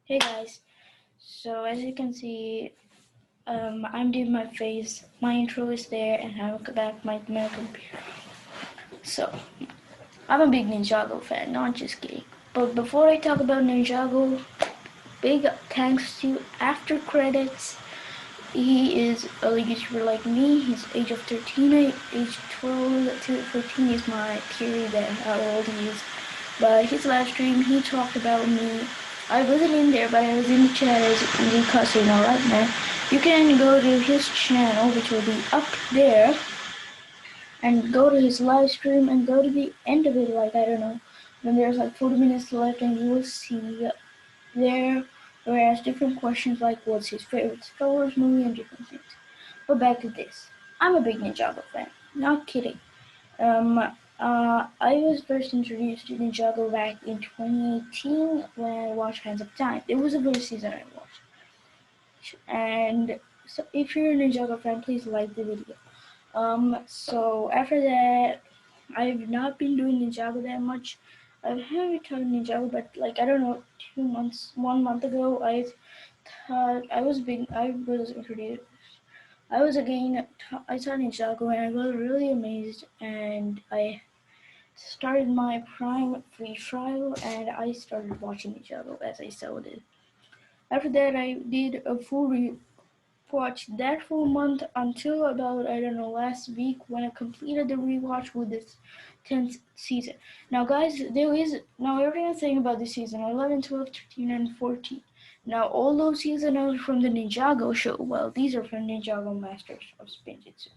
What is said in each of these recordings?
Hey guys, so as you can see, I'm doing my face. My intro is there, and I will back my computer. So I'm a big Ninjago fan, not just kidding. But before I talk about Ninjago, big thanks to After Credits. He is a YouTuber like me. He's age of 13, age 12 to 14 is my theory that how old he is. But his live stream, he talked about me. I wasn't in there, but I was in the chat as the cussing, alright man. You can go to his channel, which will be up there, and go to his live stream and go to the end of it, like, I don't know, when there's like 40 minutes left, and you will see there where he asks different questions like what's his favorite Star Wars movie and different things. But back to this. I'm a big Ninjago fan. Not kidding. I was first introduced to Ninjago back in 2018 when I watched Hands of Time. It was the first season I watched. And so if you're a Ninjago fan, please like the video. So after that, I've not been doing Ninjago that much. I haven't tried Ninjago, but like I don't know, 2 months, 1 month ago, I thought I was introduced. I was again, I saw Ninjago and I was really amazed, and I started my Prime free trial and I started watching Ninjago as I saw it. After that, I did a full watch that full month until about I don't know last week when I completed the rewatch with this 10th season. Now guys, there is now everyone's saying about this season 11, 12, 13, and 14. Now all those seasons are from the Ninjago show. Well, these are from Ninjago Masters of Spinjitzu.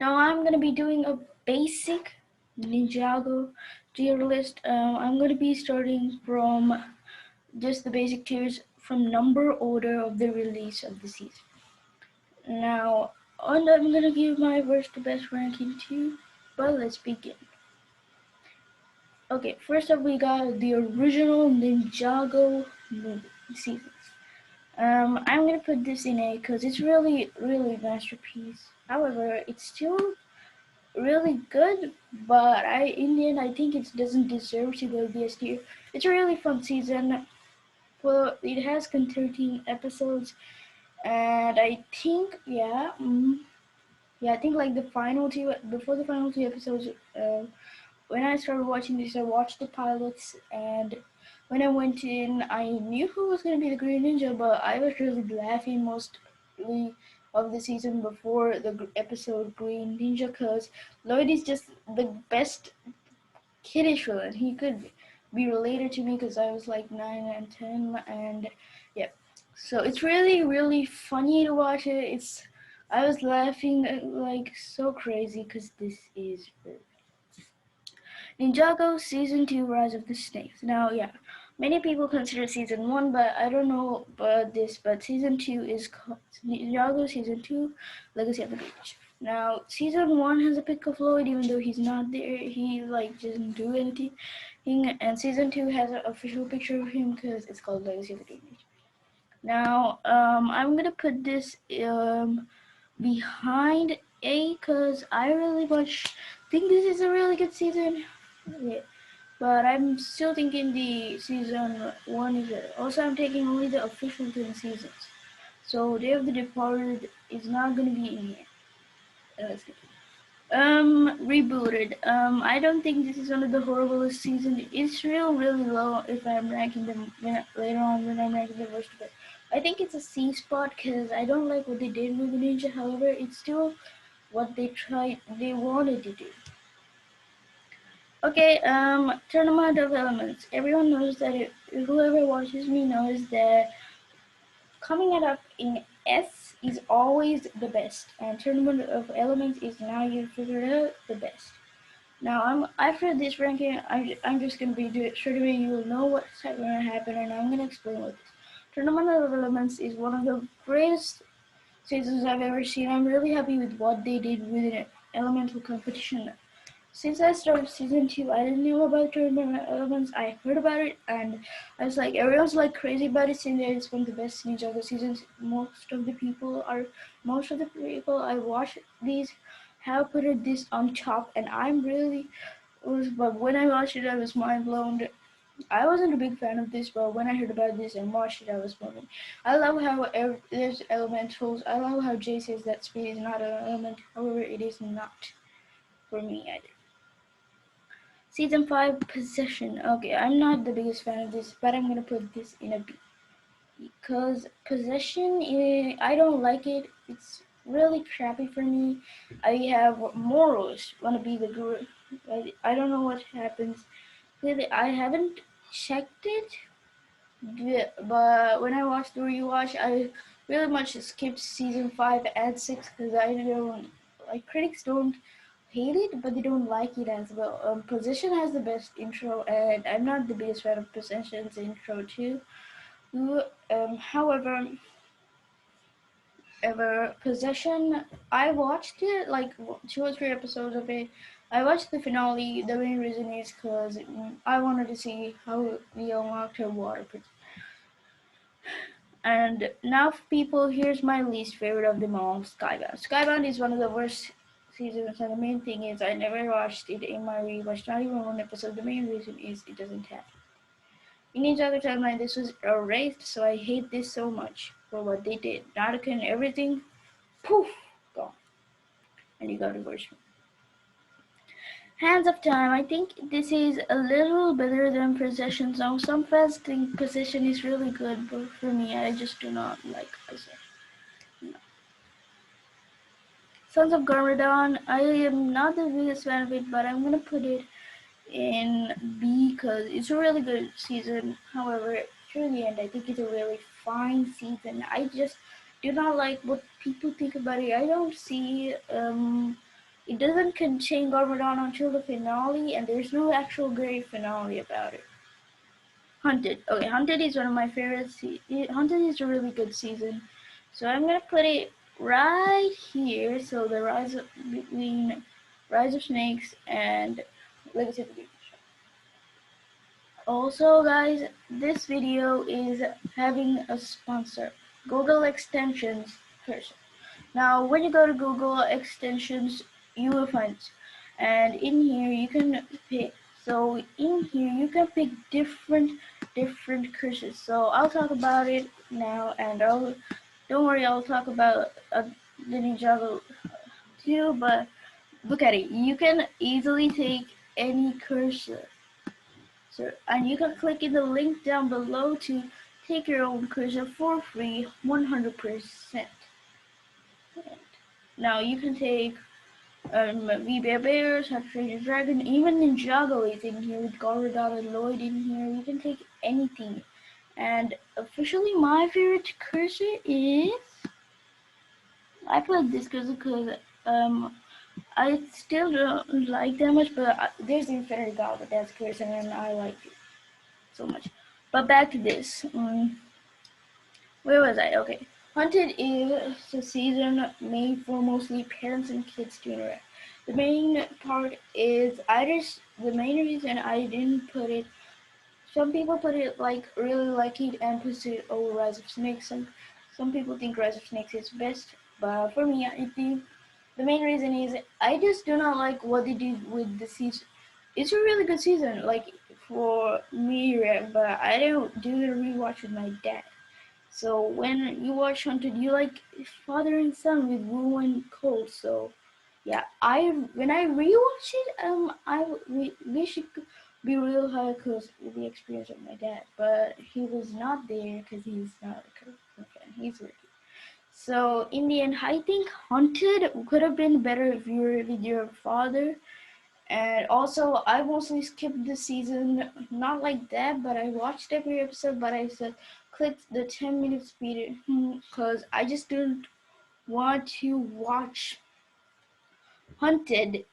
Now I'm gonna be doing a basic Ninjago tier list. I'm gonna be starting from just the basic tiers from number order of the release of the season. Now, and I'm gonna give my worst to best ranking too, but let's begin. Okay, first up we got the original Ninjago movie seasons. I'm gonna put this in A because it's really, really a masterpiece. However, it's still really good, but in the end, I think it doesn't deserve to go the S tier. It's a really fun season. Well, it has 13 episodes, and I think, yeah, I think like before the final two episodes, when I started watching this, I watched the pilots, and when I went in, I knew who was going to be the Green Ninja, but I was really laughing mostly of the season before the episode Green Ninja, because Lloyd is just the best kiddish villain. He could be related to me because I was like 9 and 10, and yeah. So it's really, really funny to watch it. I was laughing like so crazy because this is Ninjago Season 2 Rise of the Snakes. Now, yeah, many people consider Season 1, but I don't know about this, but Season 2 is called Ninjago Season 2 Legacy of the Beach. Now, Season 1 has a pic of Lloyd, even though he's not there, he like doesn't do anything. And Season 2 has an official picture of him because it's called Legacy of the Beach. Now, I'm gonna put this behind A because I really think this is a really good season. Yeah. But I'm still thinking the season 1 is better. Also, I'm taking only the official 10 seasons. So, Day of the Departed is not gonna be in here. Let's get rebooted. I don't think this is one of the horriblest seasons. It's really low if I'm ranking them later on when I'm ranking the worst of it. I think it's a C spot because I don't like what they did with the ninja. However, it's still what they wanted to do. Okay, Tournament of Elements. Everyone knows that whoever watches me knows that coming up in S is always the best, and Tournament of Elements is now you figured out the best. Now, after this ranking, I'm just gonna be straight away. You will know what's gonna happen, and I'm gonna explain what this. Tournament of Elements is one of the greatest seasons I've ever seen. I'm really happy with what they did with an elemental competition. Since I started season 2, I didn't know about Tournament Elements. I heard about it, and I was like, everyone's like crazy about it, saying that it's one of the best Ninjago seasons. Most of the people I watch these have put this on top, and but when I watched it, I was mind blown. I wasn't a big fan of this, but when I heard about this and watched it, I was blown. I love how there's elementals. I love how Jay says that speed is not an element. However, it is not for me either. Season 5, Possession. Okay, I'm not the biggest fan of this, but I'm gonna put this in a B. Because Possession, I don't like it. It's really crappy for me. I have morals. Wanna be the guru. I don't know what happens. Really, I haven't checked it, but when I watched the rewatch, I really much skipped season 5 and 6 because I don't like critics don't hate it, but they don't like it as well. Possession has the best intro, and I'm not the biggest fan of Possession's intro too. However, Possession, I watched it like 2 or 3 episodes of it. I watched the finale. The main reason is because I wanted to see how we unlocked her water. And now, people, here's my least favorite of them all, Skybound. Skybound is one of the worst seasons, and the main thing is I never watched it in my rewatch, not even one episode. The main reason is it doesn't have. In each other timeline, this was erased, so I hate this so much for what they did. Nautica and everything, poof, gone. And you got a version. Hands of Time, I think this is a little better than Possession. So some fans think Possession is really good, but for me, I just do not like Possession. No. Sons of Garmadon, I am not the biggest fan of it, but I'm gonna put it in B because it's a really good season. However, through the end, I think it's a really fine season. I just do not like what people think about it. I don't see it doesn't contain Garmadon until the finale, and there's no actual great finale about it. Hunted. Okay, Hunted is one of my favorites. Hunted is a really good season. So I'm gonna put it right here. So the rise of, between Rise of Snakes and Legacy of the Beast. Also, guys, this video is having a sponsor. Google Extensions person. Now, when you go to Google Extensions, you will find it. And in here, you can pick. So in here, you can pick different curses. So I'll talk about it now, and don't worry, I'll talk about the ninjago too. But look at it. You can easily take any cursor. So, and you can click in the link down below to take your own cursor for free, 100%. Now you can take V-Bear Bears, How to Train Your Dragon, even Ninjago is in here with Garmadon and Lloyd in here. You can take anything. And officially my favorite cursor is, I put this cursor because I still don't like that much, but there's the Infinity God with that cursor and I like it so much. But back to this. Where was I? Okay. Hunted is a season made for mostly parents and kids to interact. The main part is the main reason I didn't put it. Some people put it like really like it and put it over Rise of Snakes. Some people think Rise of Snakes is best, but for me, I think the main reason is I just do not like what they did with the season. It's a really good season, like for me, but I don't do the rewatch with my dad. So when you watch Hunted, you like father and son with Wu and Cole. So yeah, when I rewatch it, we should be real high because with the experience of my dad, but he was not there because he's not a Kirkland fan. He's working. So in the end, I think Hunted could have been better if you were with your father. And also, I mostly skipped the season, not like that, but I watched every episode, but I said clicked the 10-minute speed because I just didn't want to watch Hunted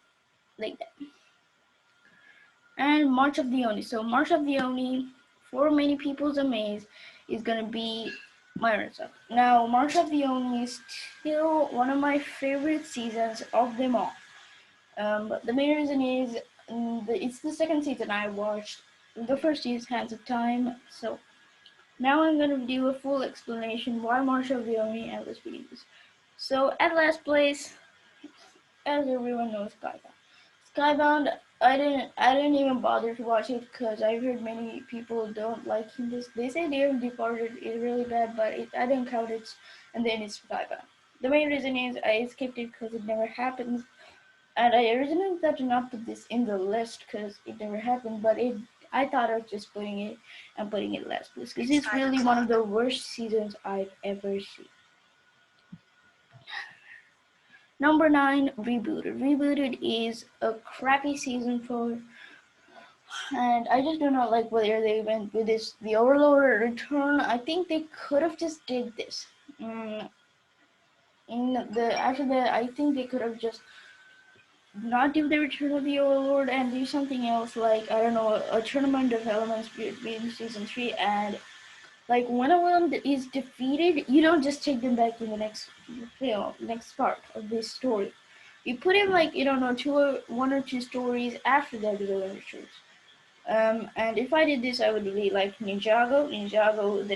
like that. And March of the Oni. So March of the Oni, for many people's amaze, is gonna be my runner-up. Now, March of the Oni is still one of my favorite seasons of them all. But the main reason is it's the second season I watched. The first is Hands of Time. So now I'm gonna do a full explanation why March of the Oni and let's begin this. So at last place, as everyone knows, Skybound. Skybound, I didn't even bother to watch it because I've heard many people don't like this. They say they have Departed is really bad, but I didn't count it, and then it's skybound. The main reason is I skipped it because it never happens, and I originally thought to not put this in the list because it never happened, but I thought of just putting it last place because it's really one of the worst seasons I've ever seen. Number 9, Rebooted. Rebooted is a crappy season 4, and I just do not like where they went with this. The Overlord return, I think they could have just did this. In the After that, I think they could have just not do the Return of the Overlord and do something else, like I don't know, a tournament of elements in season 3, and like when a one is defeated, you don't just take them back in the next part of this story. You put in like you don't know one or two stories after that villain returns. And if I did this, I would really like Ninjago,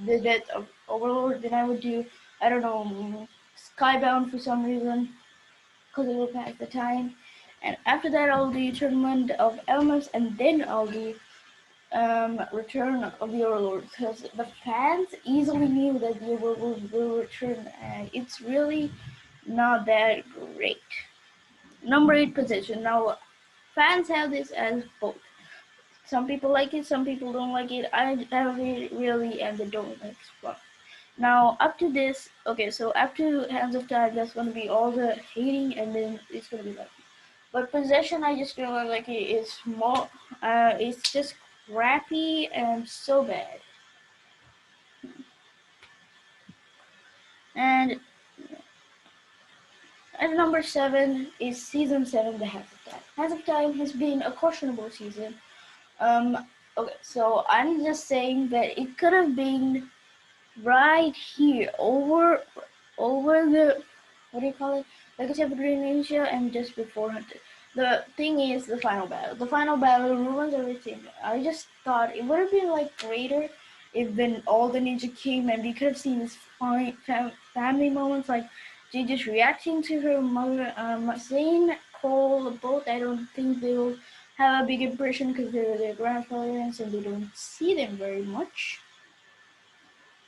the death of Overlord. Then I would do I don't know Skybound for some reason because it will pass the time. And after that, I'll do Tournament of Elements, and then I'll do Return of the Overlord, because the fans easily knew that the Overlord will return, and it's really not that great. Number 8 position. Now, fans have this as both. Some people like it, some people don't like it. I have it really, and they don't like it. Now, up to this, okay, so up to Hands of Time, that's gonna be all the hating, and then it's gonna be like. But Possession, I just feel like it is small. It's just crappy and so bad. And at number 7 is season 7, The Hands of Time. Hands of Time has been a questionable season. Um, okay, so I'm just saying that it could have been right here over the what do you call it? Legacy of Indonesia and just before Hunter. The thing is the final battle. The final battle ruins everything. I just thought it would have been like greater if then all the ninja came and we could have seen this family moments like Jay just reacting to her mother, saying Cole both. I don't think they will have a big impression because they're their grandparents and they don't see them very much.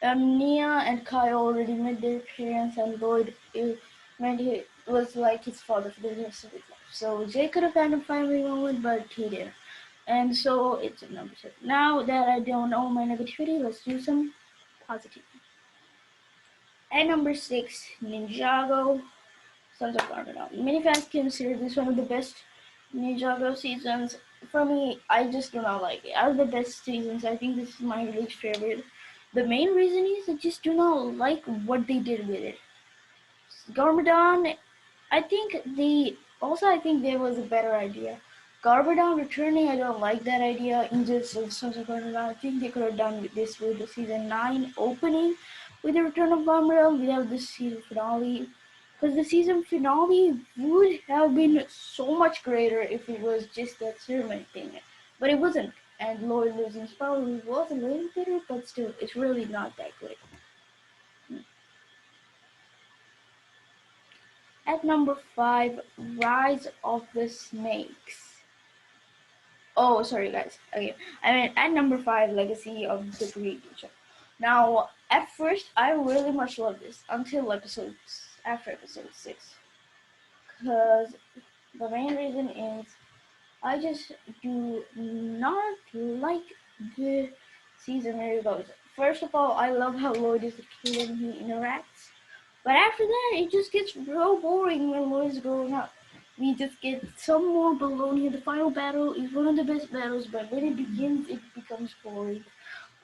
Nia and Kai already met their parents, and Lloyd was like his father for the rest of his life. So Jay could have had a family moment, but he didn't. And so it's a number 7. Now that I don't know my negativity, let's do some positivity. At number 6, Ninjago, Sons of Garmadon. Many fans consider this one of the best Ninjago seasons. For me, I just do not like it. Out of the best seasons, I think this is my least favorite. The main reason is I just do not like what they did with it. Garmadon, I think there was a better idea. Garmadon returning, I don't like that idea. In just Sons of Garmadon, I think they could have done this with the season 9 opening with the return of Garmadon without the season finale. Because the season finale would have been so much greater if it was just that ceremony thing. But it wasn't. And Lloyd losing power was a little better, but still, it's really not that great. At number 5, Rise of the Snakes. Oh, sorry guys. Okay, I mean at number 5, Legacy of the Great Teacher. Now, at first, I really much loved this until after episode 6, because the main reason is I just do not like the season where it goes. First of all, I love how Lloyd is a kid and he interacts. But after that, it just gets real boring when Lloyd's growing up. We just get some more baloney. The final battle is one of the best battles, but when it begins, it becomes boring.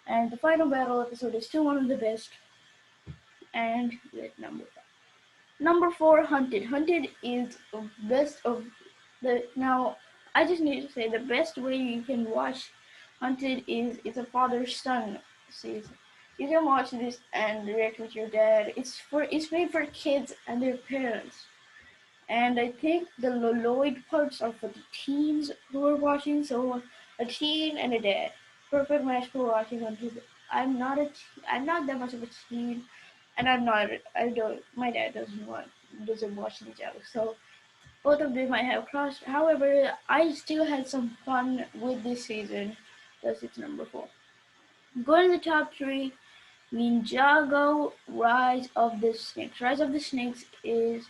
And the final battle episode is still one of the best. And with number 4, Hunted. Hunted is the best of the now. I just need to say the best way you can watch Hunted is it's a father-son season. You can watch this and react with your dad. It's made for kids and their parents. And I think the Lloyd parts are for the teens who are watching. So a teen and a dad, perfect match for watching Hunted. I'm not that much of a teen, and I'm not. I don't. My dad doesn't watch these shows, so Both of them I have crossed. However, I still had some fun with this season. Thus, it's number 4. Going to the top 3, Ninjago Rise of the Snakes. Rise of the Snakes is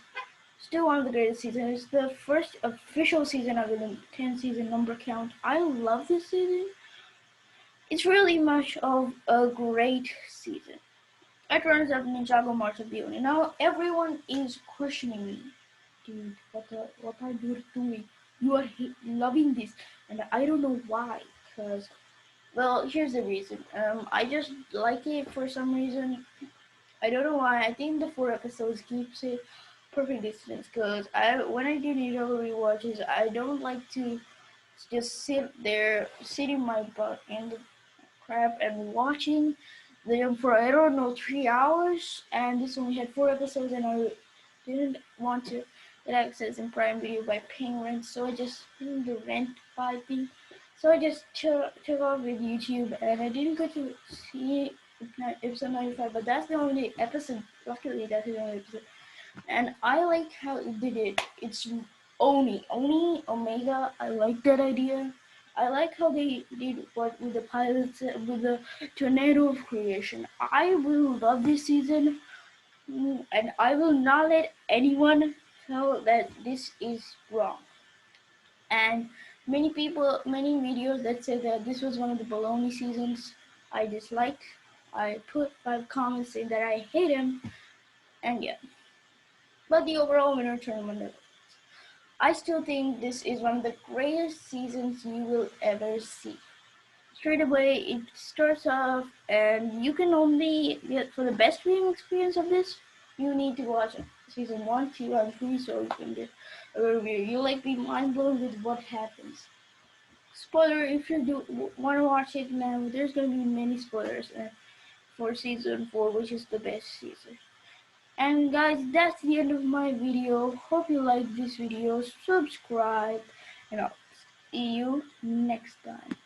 still one of the greatest seasons. It's the first official season of the 10 season number count. I love this season. It's really much of a great season. It runs up Ninjago March of the Oni. Now everyone is questioning me. Dude, what are you doing? You are loving this, and I don't know why. Cause, well, here's the reason. I just like it for some reason. I don't know why. I think the 4 episodes keeps it perfect distance. Cause when I do Ninjago rewatches, I don't like to just sit there, sitting my butt in the crap and watching them for, I don't know, 3 hours. And this only had 4 episodes, and I didn't want to get access in Prime Video by paying rent, so I just the rent buy thing. So I just took off with YouTube, and I didn't get to see episode 95, but that's the only episode. Luckily, that's the only episode, and I like how it did it. It's Oni Omega. I like that idea. I like how they did what with the pilots with the tornado of creation. I will love this season, and I will not let anyone tell that this is wrong. And many videos that say that this was one of the baloney seasons, I disliked. I put 5 comments saying that I hate him, and yeah. But the overall winner tournament, I still think this is one of the greatest seasons you will ever see. Straight away, it starts off, and you can only get for the best viewing experience of this, you need to watch season 1, 2, and 3 so you can get a review. You'll like be mind blown with what happens. Spoiler, if you do want to watch it now, there's gonna be many spoilers for season 4, which is the best season. And guys, that's the end of my video. Hope you liked this video. Subscribe, and I'll see you next time.